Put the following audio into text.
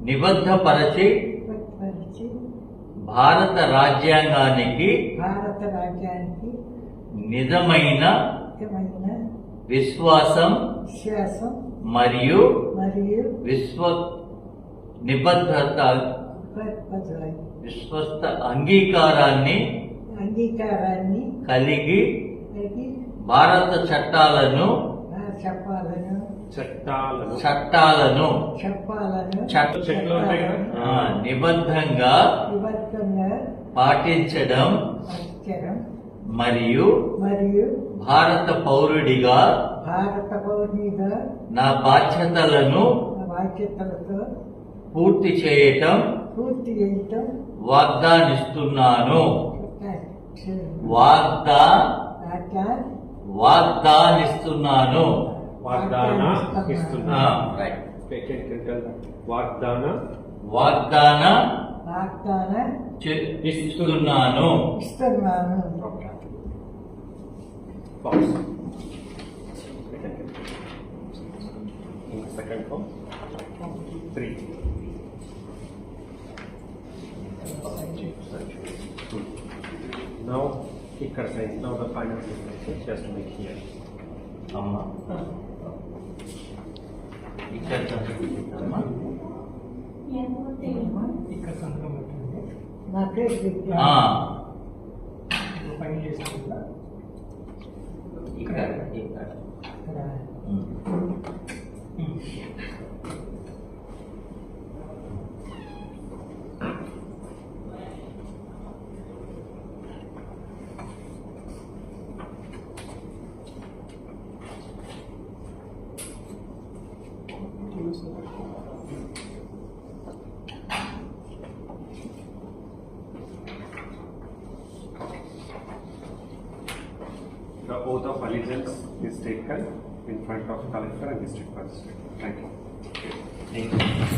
నిబద్ధపరచి భారత రాజ్యాంగానికి నిజమైన విశ్వాసం మరియు విశ్వస్త అంగీకారాన్ని కలిగి భారత చట్టాలను నిబద్ధంగా పాటించడం మరియు భారత పౌరుడిగా నా బాధ్యతలను పూర్తి చేయటం వాగ్దానిస్తున్నాను. వాగ్దానిస్తున్నాను. ఇస్తున్నాను. Second form. 3. Now, ఇక్కడ science. Now the final signature just make here. ఇక్కడ The oath of allegiance is taken in front of collector and district magistrate. Thank you.